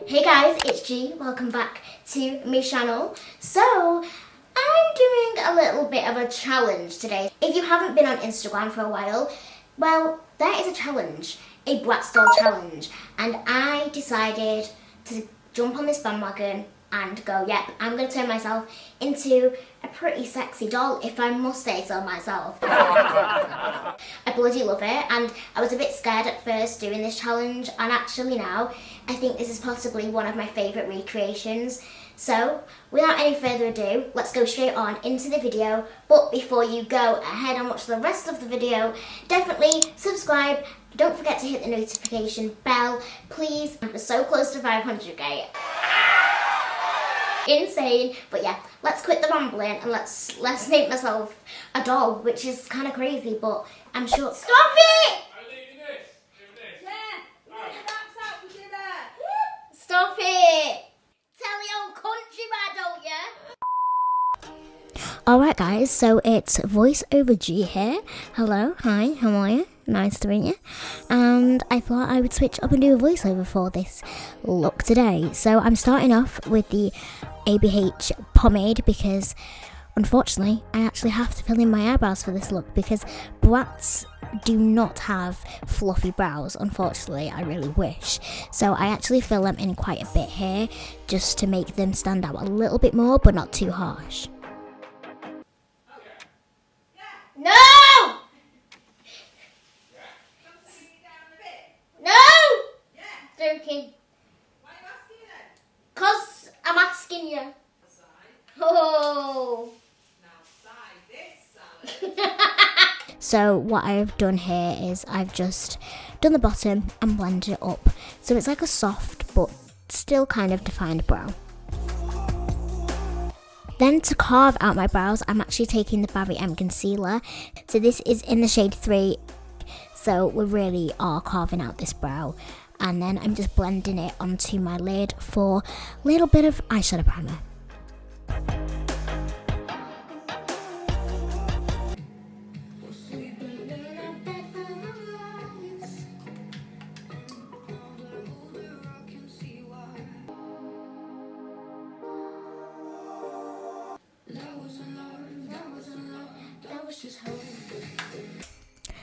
Hey guys, it's G. Welcome back to my channel. So, I'm doing a little bit of a challenge today. If you haven't been on Instagram for a while, well, there is a challenge, a BRATZ doll challenge, and I decided to jump on this bandwagon and go, yep, I'm going to turn myself into a pretty sexy doll, if I must say so myself. I bloody love it, and I was a bit scared at first doing this challenge, and actually now, I think this is possibly one of my favourite recreations. So, without any further ado, let's go straight on into the video. But before you go ahead and watch the rest of the video, definitely subscribe. Don't forget to hit the notification bell, please. We're so close to 500k. Insane. But yeah, let's quit the rambling and let's make myself a doll, which is kind of crazy, but I'm sure. Stop it! Stop it! Tell your old country man, don't ya? Alright guys, so it's voiceover G here. Hello, hi, how are you? Nice to meet you. And I thought I would switch up and do a voiceover for this look today. So I'm starting off with the ABH pomade because unfortunately I actually have to fill in my eyebrows for this look because BRATZ do not have fluffy brows, unfortunately. I really wish. So I actually fill them in quite a bit here just to make them stand out a little bit more but not too harsh. No! No! Joking. Why are you asking then? 'Cause I'm asking you. Oh. Now side this salad. So what I've done here is I've just done the bottom and blended it up. So it's like a soft but still kind of defined brow. Then to carve out my brows, I'm actually taking the Barry M concealer. So this is in the shade 3. So we really are carving out this brow. And then I'm just blending it onto my lid for a little bit of eyeshadow primer.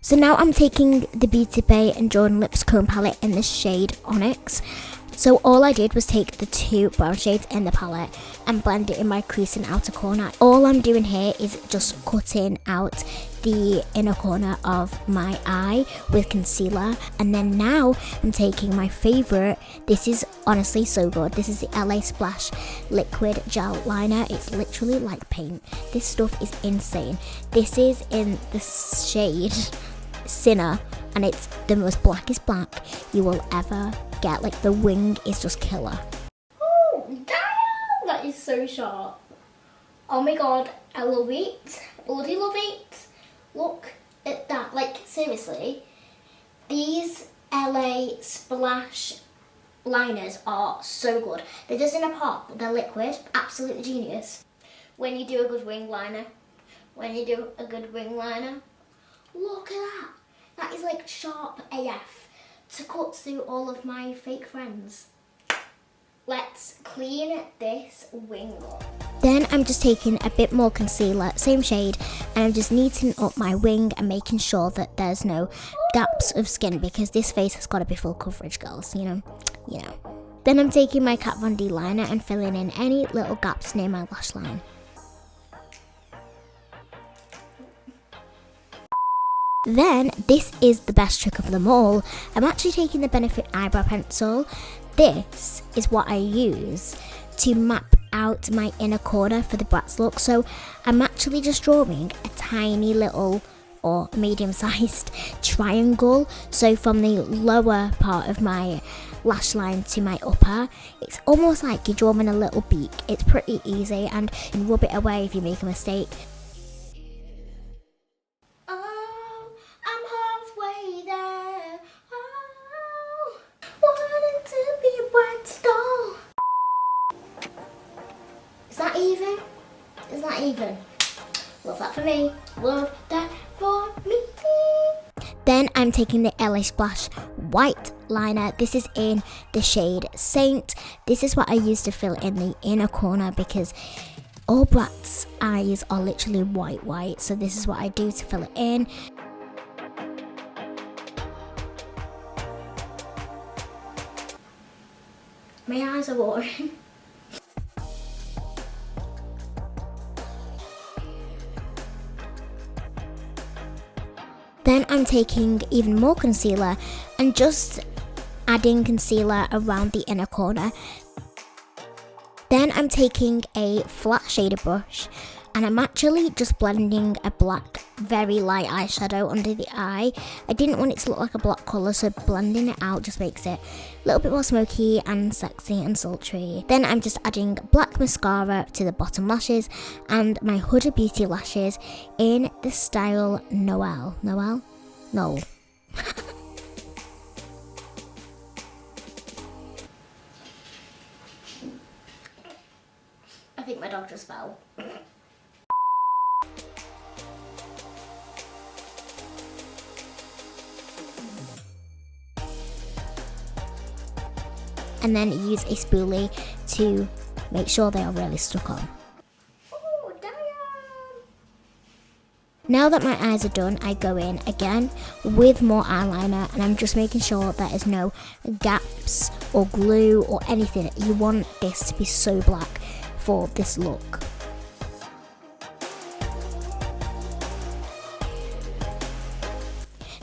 So now I'm taking the Decay and drawing Lipscombe palette in the shade Onyx. So all I did was take the 2 brown shades in the palette and blend it in my crease and outer corner. All I'm doing here is just cutting out the inner corner of my eye with concealer. And then now I'm taking my favourite, this is honestly so good, this is the LA Splash liquid gel liner. It's literally like paint. This stuff is insane. This is in the shade Sinner, and it's the most blackest black you will ever get. Like the wing is just killer. Oh damn, that is so sharp. Oh my god, I love it. Bloody love it. Look at that. Like seriously, these LA Splash liners are so good. They're just in a pot, but they're liquid. Absolutely genius. When you do a good wing liner, look at that. That is like sharp AF to cut through all of my fake friends. Let's clean this wing up. Then I'm just taking a bit more concealer, same shade, and I'm just neatening up my wing and making sure that there's no gaps of skin because this face has got to be full coverage, girls, you know. Then I'm taking my Kat Von D liner and filling in any little gaps near my lash line. Then, this is the best trick of them all. I'm actually taking the Benefit eyebrow pencil. This is what I use to map out my inner corner for the BRATZ look. So, I'm actually just drawing a tiny little or medium-sized triangle. So, from the lower part of my lash line to my upper, it's almost like you're drawing a little beak. It's pretty easy and you can rub it away if you make a mistake. Is that even? Love that for me. Love that for me. Then I'm taking the LA Splash white liner. This is in the shade Saint. This is what I use to fill in the inner corner because all Bratz eyes are literally white. So this is what I do to fill it in. My eyes are watering. Then I'm taking even more concealer and just adding concealer around the inner corner. Then I'm taking a flat shader brush and I'm actually just blending a black, very light eyeshadow under the eye. I didn't want it to look like a black colour, so blending it out just makes it a little bit more smoky and sexy and sultry. Then I'm just adding black mascara to the bottom lashes and my Huda Beauty lashes in the style Noel. I think my dog just fell. And then use a spoolie to make sure they are really stuck on. Oh, damn. Now that my eyes are done, I go in again with more eyeliner and I'm just making sure there is no gaps or glue or anything. You want this to be so black for this look.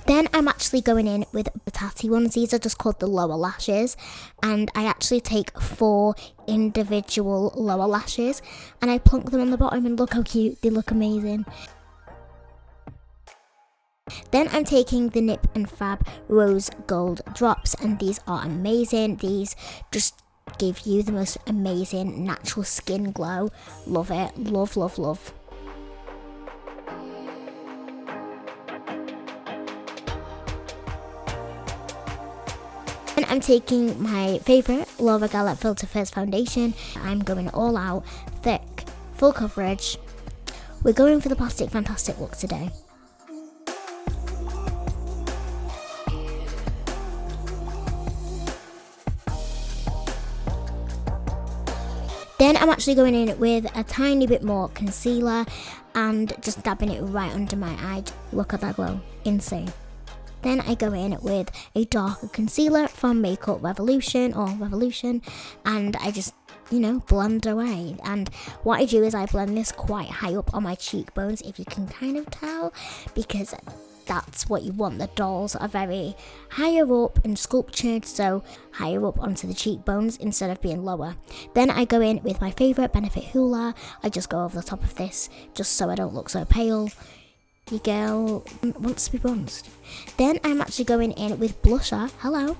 Then I'm actually going in with the tatty ones. These are just called the lower lashes. And I actually take 4 individual lower lashes and I plonk them on the bottom and look how cute. They look amazing. Then I'm taking the Nip and Fab Rose Gold drops and these are amazing. These just give you the most amazing natural skin glow. Love it. Love, love, love. I'm taking my favourite Laura Geller Filter First foundation. I'm going all out, thick, full coverage. We're going for the Plastic Fantastic look today. Then I'm actually going in with a tiny bit more concealer and just dabbing it right under my eye. Look at that glow, insane. Then I go in with a darker concealer from Makeup Revolution and I just, blend away. And what I do is I blend this quite high up on my cheekbones, if you can kind of tell, because that's what you want. The dolls are very higher up and sculptured, so higher up onto the cheekbones instead of being lower. Then I go in with my favourite Benefit Hola. I just go over the top of this just so I don't look so pale. Your girl wants to be bronzed. Then I'm actually going in with blusher. Hello,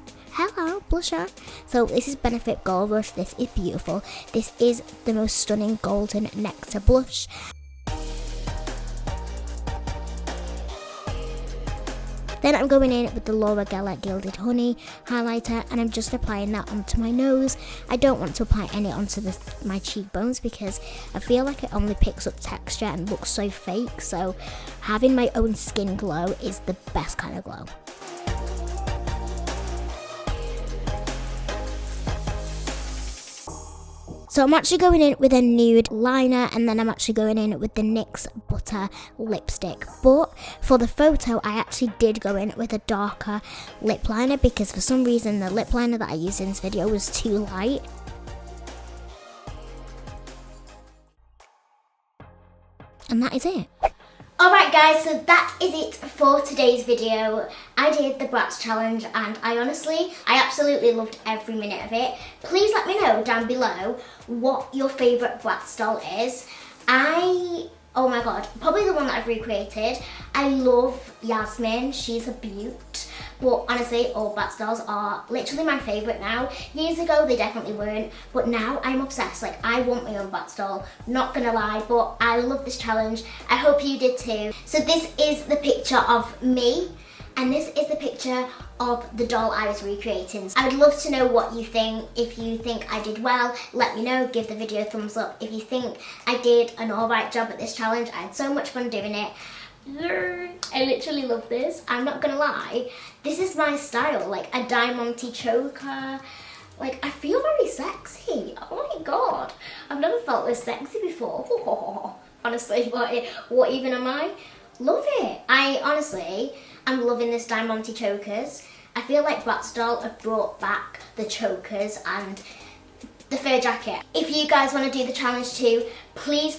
blusher. So this is Benefit Gold Rush. This is beautiful. This is the most stunning golden nectar blush. Then I'm going in with the Laura Geller Gilded Honey highlighter and I'm just applying that onto my nose. I don't want to apply any onto my cheekbones because I feel like it only picks up texture and looks so fake. So having my own skin glow is the best kind of glow. So I'm actually going in with a nude liner and then I'm actually going in with the NYX Butter Lipstick. But for the photo, I actually did go in with a darker lip liner because for some reason the lip liner that I used in this video was too light. And that is it. Alright guys, so that is it for today's video. I did the Bratz challenge and I absolutely loved every minute of it. Please let me know down below what your favourite Bratz doll is. Oh my god, probably the one that I've recreated. I love Yasmin, she's a beaut. But honestly, all Bratz dolls are literally my favourite now. Years ago, they definitely weren't. But now, I'm obsessed. Like, I want my own Bratz doll. Not gonna lie, but I love this challenge. I hope you did too. So this is the picture of me. And this is the picture of the doll I was recreating. I would love to know what you think. If you think I did well, let me know. Give the video a thumbs up. If you think I did an alright job at this challenge, I had so much fun doing it. I literally love this. I'm not gonna lie, this is my style, like a diamante choker. Like, I feel very sexy. Oh my god, I've never felt this sexy before. Honestly, what even am I? Love it. I'm loving this diamante chokers. I feel like BRATZ Doll have brought back the chokers and the fur jacket. If you guys want to do the challenge too, please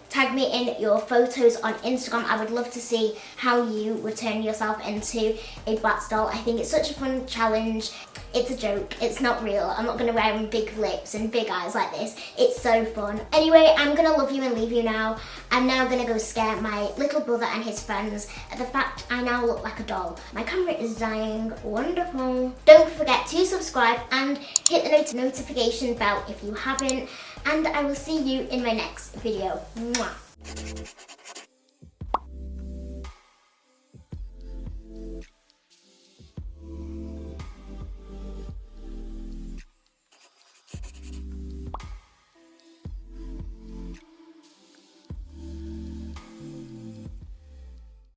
tag me in your photos on Instagram. I would love to see how you would turn yourself into a BRATZ doll. I think it's such a fun challenge. It's a joke, it's not real. I'm not going to wear big lips and big eyes like this. It's so fun. Anyway, I'm going to love you and leave you now. I'm now going to go scare my little brother and his friends at the fact I now look like a doll. My camera is dying. Wonderful. Don't forget to subscribe and hit the notification bell if you haven't. And I will see you in my next video. Mwah.